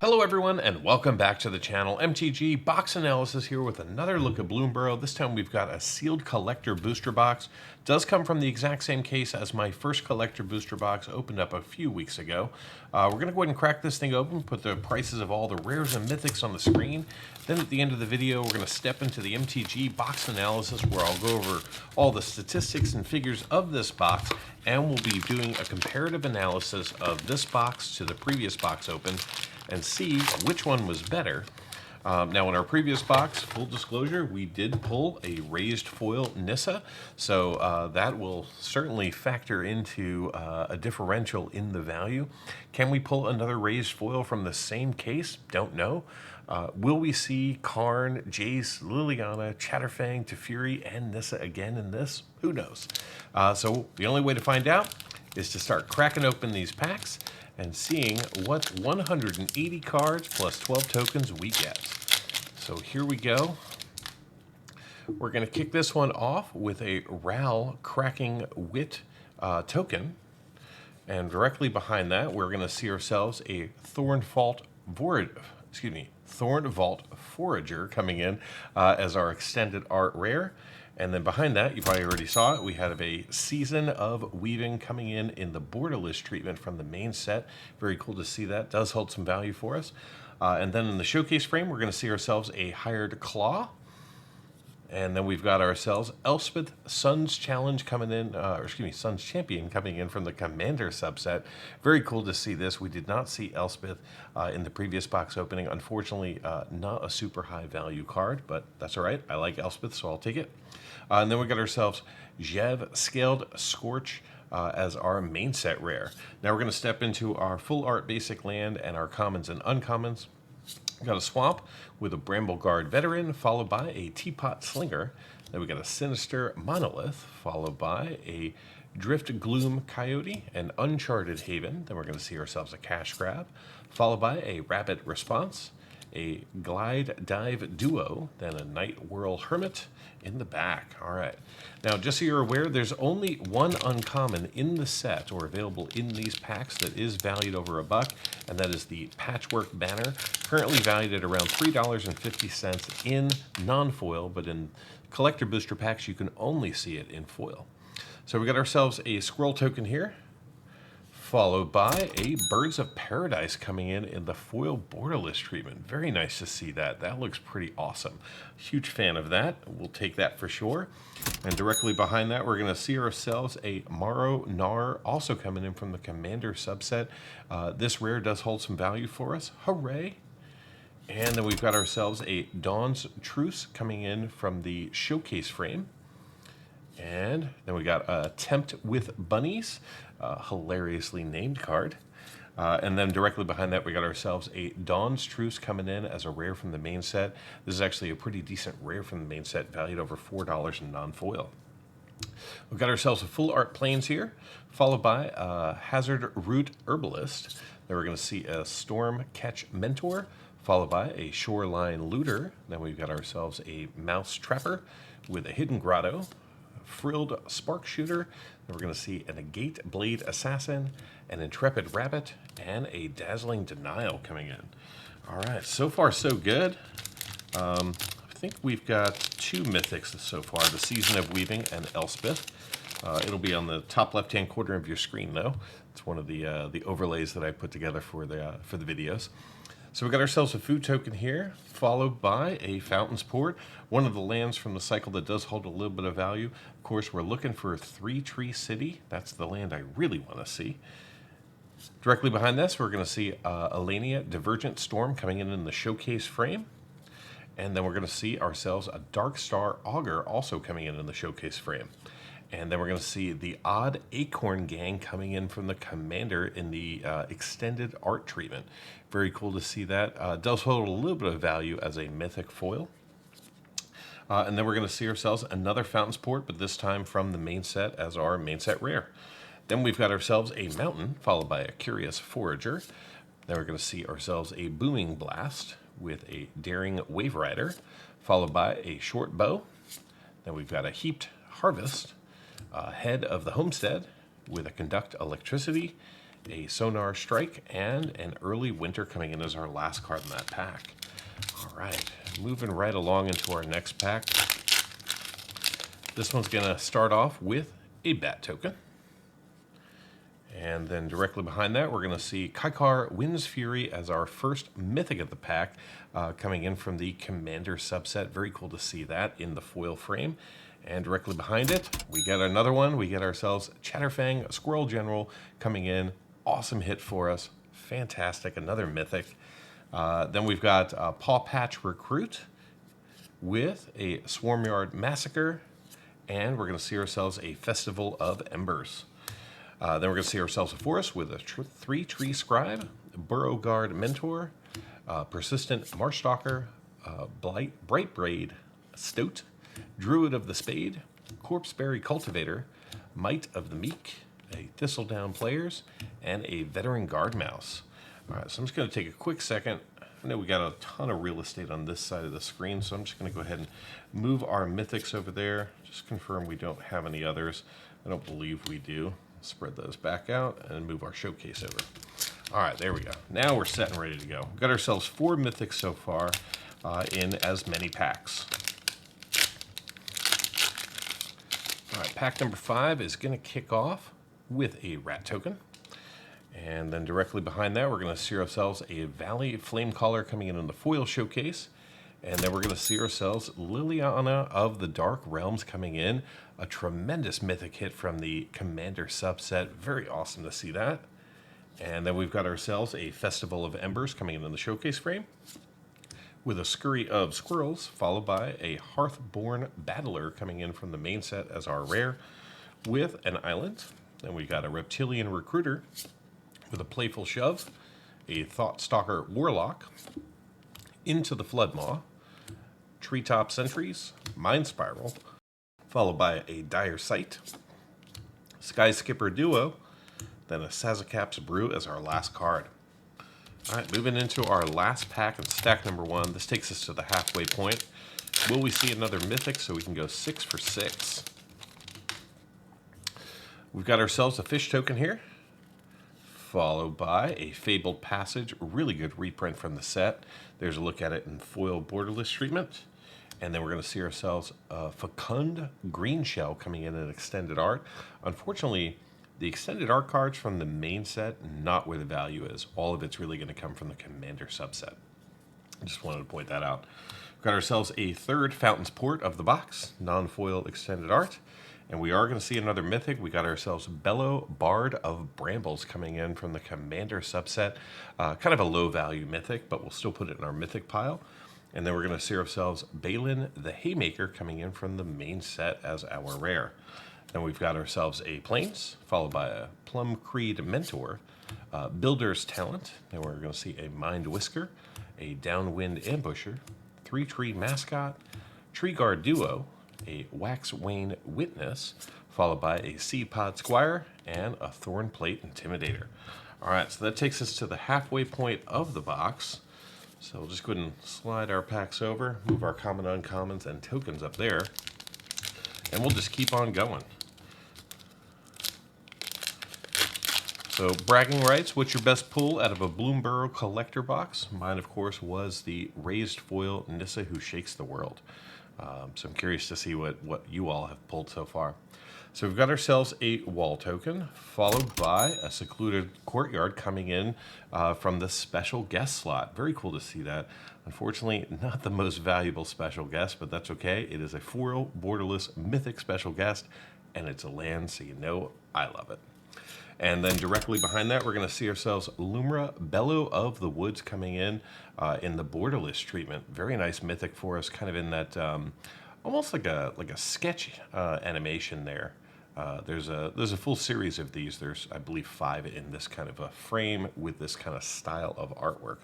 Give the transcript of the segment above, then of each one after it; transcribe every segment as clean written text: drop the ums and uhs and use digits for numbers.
Hello everyone and welcome back to the channel. MTG Box Analysis here with another look at Bloomburrow. This time we've got a sealed collector booster box. Does come from the exact same case as my first collector booster box opened up a few weeks ago. We're going to go ahead and crack this thing open, put the prices of all the rares and mythics on the screen. Then at the end of the video we're going to step into the MTG Box Analysis where I'll go over all the statistics and figures of this box, and we'll be doing a comparative analysis of this box to the previous box open and see which one was better. Now in our previous box, full disclosure, we did pull a raised foil Nissa, so that will certainly factor into a differential in the value. Can we pull another raised foil from the same case? Don't know. Will we see Karn, Jace, Liliana, Chatterfang, Teferi, and Nissa again in this? Who knows? So the only way to find out is to start cracking open these packs and seeing what 180 cards plus 12 tokens we get. So here we go. We're going to kick this one off with a Ral Cracking Wit token. And directly behind that, we're going to see ourselves a Thorn Vault Forager coming in as our extended art rare. And then behind that, you probably already saw it, we have a Season of Weaving coming in the borderless treatment from the main set. Very cool to see that. Does hold some value for us. And then in the showcase frame, we're going to see ourselves a Hired Claw. And then we've got ourselves Elspeth Sun's Challenge coming in, Sun's Champion coming in from the Commander subset. Very cool to see this. We did not see Elspeth in the previous box opening. Unfortunately, not a super high value card, but that's all right. I like Elspeth, so I'll take it. And then we got ourselves Jev Scaled Scorch as our main set rare. Now we're going to step into our full art basic land and our commons and uncommons. We got a Swamp with a Brambleguard Veteran, followed by a Teapot Slinger. Then we got a Sinister Monolith, followed by a Drift Gloom Coyote and Uncharted Haven. Then we're going to see ourselves a Cash Grab, followed by a Rapid Response, a Glide Dive Duo, then a Night Whirl Hermit in the back. All right. Now, just so you're aware, there's only one uncommon in the set or available in these packs that is valued over $1, and that is the Patchwork Banner, currently valued at around $3.50 in non-foil, but in collector booster packs, you can only see it in foil. So we got ourselves a Squirrel token here, followed by a Birds of Paradise coming in the foil borderless treatment. Very nice to see that. That looks pretty awesome. Huge fan of that. We'll take that for sure. And directly behind that, we're going to see ourselves a Maro Nar, also coming in from the Commander subset. This rare does hold some value for us. Hooray! And then we've got ourselves a Dawn's Truce coming in from the Showcase frame. And then we got a Tempt with Bunnies, hilariously named card. And then directly behind that, we got ourselves a Dawn's Truce coming in as a rare from the main set. This is actually a pretty decent rare from the main set, valued over $4 in non-foil. We've got ourselves a Full Art Plains here, followed by a Hazard Root Herbalist. Then we're going to see a Storm Catch Mentor, followed by a Shoreline Looter. Then we've got ourselves a Mouse Trapper with a Hidden Grotto, Frilled Spark Shooter. Then we're going to see an Agate Blade Assassin, an Intrepid Rabbit, and a Dazzling Denial coming in. All right, so far so good. I think we've got two mythics so far, the Season of Weaving and Elspeth. It'll be on the top left-hand corner of your screen, though. It's one of the overlays that I put together for the videos. So we got ourselves a food token here, followed by a Fountain's Port, one of the lands from the cycle that does hold a little bit of value. Of course, we're looking for a Three Tree City. That's the land I really want to see. Directly behind this, we're going to see Elenia Divergent Storm coming in the showcase frame. And then we're going to see ourselves a Dark Star Augur also coming in the showcase frame. And then we're going to see the Odd Acorn Gang coming in from the Commander in the extended art treatment. Very cool to see that. Does hold a little bit of value as a mythic foil. And then we're going to see ourselves another Fountain's Port, but this time from the main set as our main set rare. Then we've got ourselves a Mountain, followed by a Curious Forager. Then we're going to see ourselves a Booming Blast with a Daring Wave Rider, followed by a Short Bow. Then we've got a Heaped Harvest, Head of the Homestead with a Conduct Electricity, a Sonar Strike, and an Early Winter coming in as our last card in that pack. All right, moving right along into our next pack. This one's going to start off with a Bat Token. And then directly behind that, we're going to see Kaikar Wind's Fury as our first mythic of the pack, coming in from the Commander subset. Very cool to see that in the foil frame. And directly behind it, we get another one. We get ourselves Chatterfang Squirrel General coming in. Awesome hit for us. Fantastic. Another mythic. Then we've got Paw Patch Recruit with a Swarmyard Massacre. And we're going to see ourselves a Festival of Embers. Then we're going to see ourselves a forest with a 3-tree Scribe, Burrow Guard Mentor, Persistent Marshstalker, Bright Braid Stoat, Druid of the Spade, Corpseberry Cultivator, Might of the Meek, a Thistledown Players, and a Veteran Guard Mouse. All right, so I'm just going to take a quick second. I know we got a ton of real estate on this side of the screen, so I'm just going to go ahead and move our mythics over there. Just confirm we don't have any others. I don't believe we do. Spread those back out and move our showcase over. All right, there we go. Now we're set and ready to go. We've got ourselves 4 mythics so far in as many packs. All right, pack number 5 is going to kick off with a Rat Token. And then directly behind that, we're going to see ourselves a Valley Flamecaller coming in the foil showcase. And then we're going to see ourselves Liliana of the Dark Realms coming in. A tremendous mythic hit from the Commander subset. Very awesome to see that. And then we've got ourselves a Festival of Embers coming in the showcase frame, with a Scurry of Squirrels, followed by a Hearthborn Battler coming in from the main set as our rare, with an island. Then we got a Reptilian Recruiter with a Playful Shove, a Thoughtstalker Warlock, Into the Floodmaw, Treetop Sentries, Mind Spiral, followed by a Dire Sight, Sky Skipper Duo, then a Sazakap's Brew as our last card. All right, moving into our last pack and stack number 1. This takes us to the halfway point. Will we see another mythic so we can go 6 for 6? We've got ourselves a Fish Token here, followed by a Fabled Passage. Really good reprint from the set. There's a look at it in foil borderless treatment. And then we're going to see ourselves a Fecund Green Shell coming in extended art. Unfortunately, the extended art cards from the main set, not where the value is. All of it's really going to come from the Commander subset. I just wanted to point that out. We've got ourselves a third Fountain's Port of the box, non-foil extended art. And we are going to see another mythic. We got ourselves Bellow Bard of Brambles coming in from the Commander subset. Kind of a low value mythic, but we'll still put it in our mythic pile. And then we're going to see ourselves Balin the Haymaker coming in from the main set as our rare. Then we've got ourselves a Plains, followed by a Plum Creed Mentor, Builder's Talent. Then we're going to see a Mind Whisker, a Downwind Ambusher, 3-tree Mascot, Tree Guard Duo, a Waxwane Witness, followed by a Seed Pod Squire, and a Thornplate Intimidator. All right, so that takes us to the halfway point of the box. So we'll just go ahead and slide our packs over, move our common, uncommons, and tokens up there, and we'll just keep on going. So bragging rights, what's your best pull out of a Bloomburrow Collector Box? Mine, of course, was the Raised Foil Nissa Who Shakes the World. So I'm curious to see what you all have pulled so far. So we've got ourselves a Wall Token, followed by a Secluded Courtyard coming in from the Special Guest slot. Very cool to see that. Unfortunately, not the most valuable Special Guest, but that's okay. It is a foil borderless mythic Special Guest, and it's a land, so you know I love it. And then directly behind that, we're going to see ourselves Lumra Bellow of the Woods coming in the borderless treatment. Very nice mythic for us, kind of in that almost like a sketch animation there. There's a full series of these. There's, I believe, 5 in this kind of a frame with this kind of style of artwork.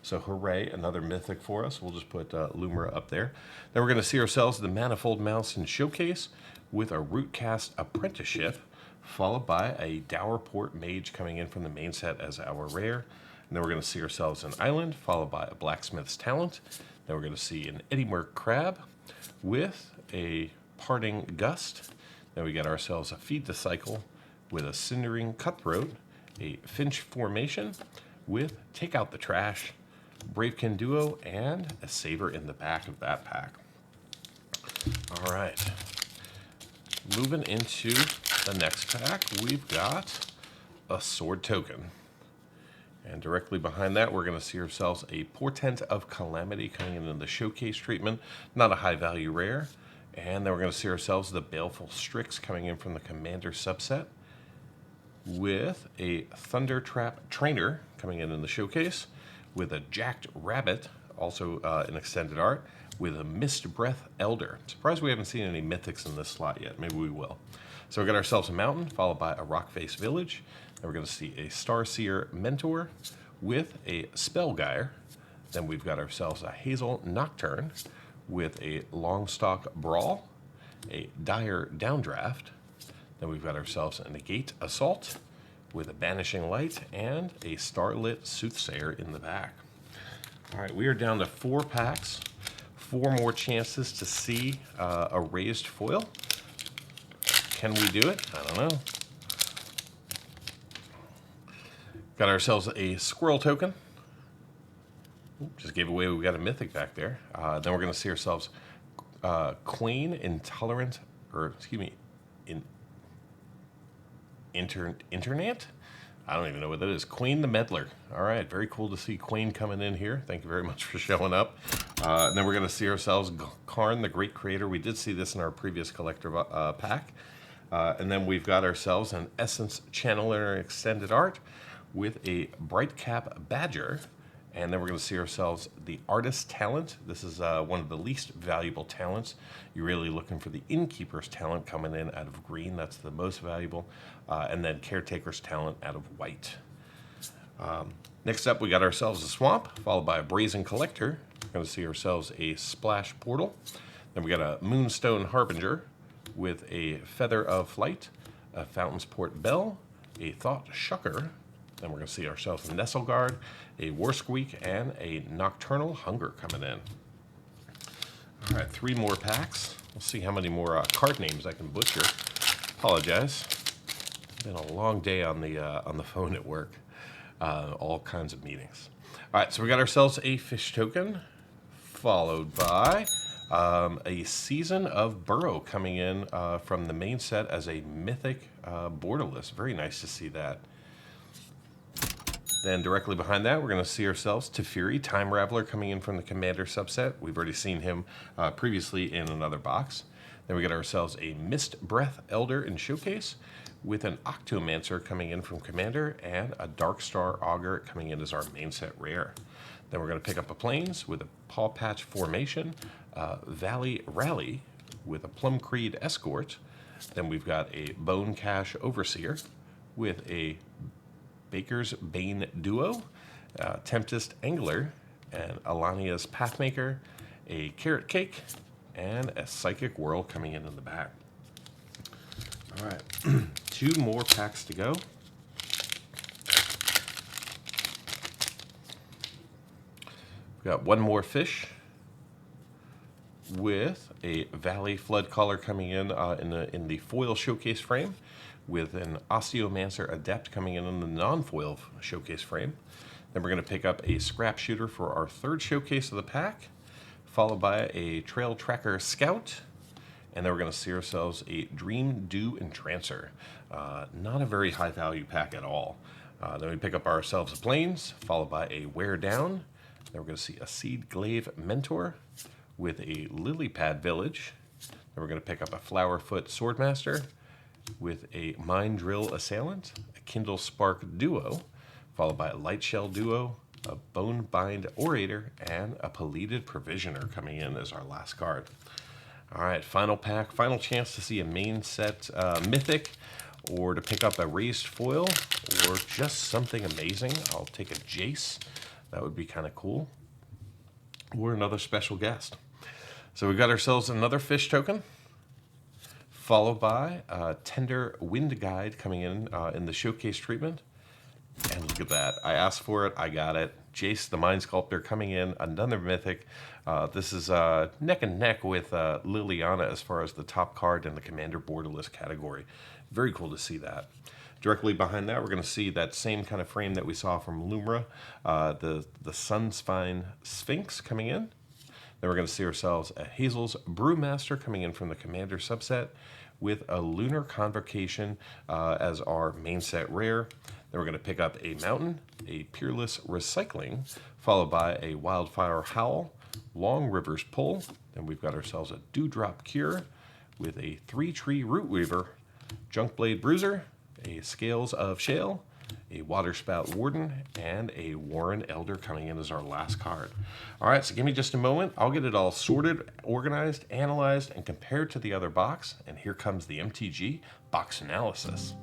So hooray, another mythic for us. We'll just put Lumra up there. Then we're going to see ourselves the Manifold Mouse in Showcase with a Rootcast Apprenticeship, followed by a Dowerport Mage coming in from the main set as our rare. And then we're going to see ourselves an Island, followed by a Blacksmith's Talent. Then we're going to see an Eddymurk Crab with a Parting Gust. Then we got ourselves a Feed the Cycle with a Cindering Cutthroat, a Finch formation with Take Out the Trash, Bravekin Duo, and a Saber in the back of that pack. All right. Moving into the next pack, we've got a Sword Token. And directly behind that, we're going to see ourselves a Portent of Calamity coming in the Showcase treatment. Not a high value rare. And then we're going to see ourselves the Baleful Strix coming in from the Commander subset, with a Thunder Trap Trainer coming in the Showcase, with a Jacked Rabbit, also in extended art, with a Mist Breath Elder. Surprised we haven't seen any mythics in this slot yet. Maybe we will. So we got ourselves a Mountain, followed by a Rockface Village. Then we're going to see a Starseer Mentor with a Spellgyre. Then we've got ourselves a Hazel Nocturne with a Longstalk Brawl, a Dire Downdraft. Then we've got ourselves a Negate Assault with a Banishing Light and a Starlit Soothsayer in the back. All right, we are down to 4 packs, 4 more chances to see a raised foil. Can we do it? I don't know. Got ourselves a Squirrel Token. Just gave away we got a mythic back there. Then we're going to see ourselves Queen Intolerant, or excuse me, Internet? I don't even know what that is. Queen the Meddler. All right, very cool to see Queen coming in here. Thank you very much for showing up. And then we're going to see ourselves Karn, the Great Creator. We did see this in our previous collector pack. And then we've got ourselves an Essence Channeler Extended Art with a Bright Cap Badger. And then we're going to see ourselves the Artist Talent. This is one of the least valuable talents. You're really looking for the Innkeeper's Talent coming in out of green. That's the most valuable. And then Caretaker's Talent out of white. Next up, we got ourselves a Swamp, followed by a Brazen Collector. We're going to see ourselves a Splash Portal. Then we got a Moonstone Harbinger with a Feather of Flight, a Fountain's Port Bell, a Thought Shucker. Then we're going to see ourselves a Nestleguard, a Warsqueak, and a Nocturnal Hunger coming in. All right, 3 more packs. We'll see how many more card names I can butcher. Apologize. Been a long day on the phone at work. All kinds of meetings. All right, so we got ourselves a Fish Token, followed by a Season of Burrow coming in from the main set as a mythic borderless. Very nice to see that. Then directly behind that, we're going to see ourselves Teferi, Time Raveler, coming in from the Commander subset. We've already seen him previously in another box. Then we got ourselves a Mist Breath Elder in Showcase with an Octomancer coming in from Commander and a Darkstar Augur coming in as our main set rare. Then we're going to pick up a Plains with a Paw Patch Formation, Valley Rally with a Plum Creed Escort. Then we've got a Bone Cache Overseer with a Baker's Bane Duo, Tempest Angler, and Alania's Pathmaker, a Carrot Cake, and a Psychic Whirl coming in the back. All right, 2 more packs to go. We've got 1 more fish with a Valley Floodcaller coming in the foil showcase frame, with an Osteomancer Adept coming in the non-foil showcase frame. Then we're going to pick up a Scrap Shooter for our 3rd showcase of the pack, followed by a Trail Tracker Scout, and then we're going to see ourselves a Dream Dew Entrancer. Not a very high value pack at all. Then we pick up ourselves a Plains, followed by a Wear Down. Then we're going to see a Seed Glaive Mentor with a Lily Pad Village. Then we're going to pick up a Flowerfoot Swordmaster with a Mind Drill Assailant, a Kindle Spark Duo, followed by a Light Shell Duo, a Bone Bind Orator, and a Paleted Provisioner coming in as our last card. All right, final pack, final chance to see a main set mythic, or to pick up a raised foil, or just something amazing. I'll take a Jace. That would be kind of cool. Or another special guest. So we got ourselves another Fish Token, followed by a Tender Wind Guide coming in the showcase treatment. And look at that. I asked for it. I got it. Jace the Mind Sculptor coming in. Another mythic. This is neck and neck with Liliana as far as the top card in the Commander Borderless category. Very cool to see that. Directly behind that, we're going to see that same kind of frame that we saw from Lumra, the Sunspine Sphinx coming in. Then we're going to see ourselves a Hazel's Brewmaster coming in from the Commander subset with a Lunar Convocation as our main set rare. Then we're going to pick up a Mountain, a Peerless Recycling, followed by a Wildfire Howl, Long Rivers Pull. Then we've got ourselves a Dewdrop Cure with a 3-Tree Root Weaver, Junkblade Bruiser, a Scales of Shale, a Waterspout Warden, and a Warren Elder coming in as our last card. All right, so give me just a moment. I'll get it all sorted, organized, analyzed, and compared to the other box. And here comes the MTG Box Analysis.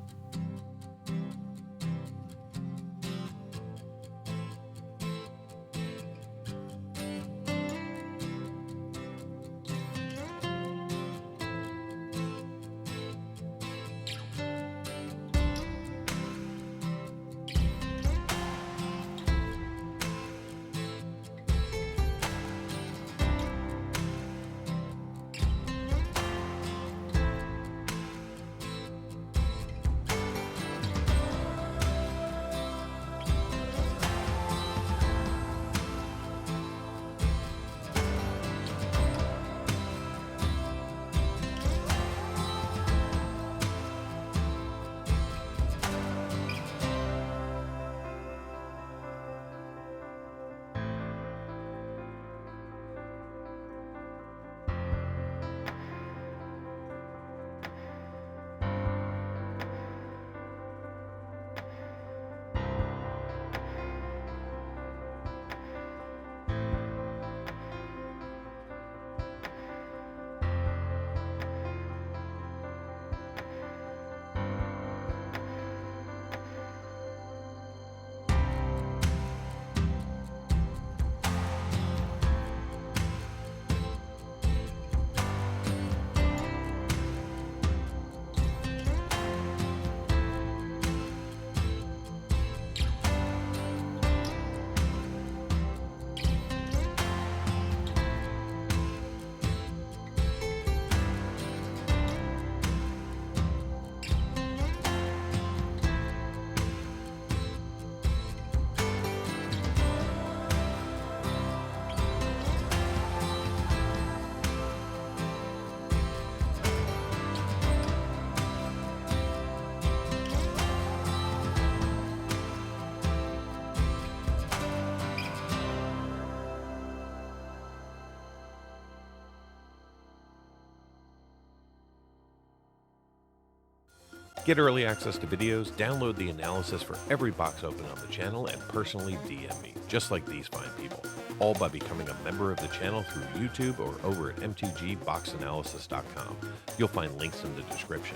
Get early access to videos, download the analysis for every box open on the channel, and personally DM me, just like these fine people. All by becoming a member of the channel through YouTube or over at mtgboxanalysis.com. You'll find links in the description.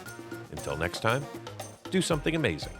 Until next time, do something amazing.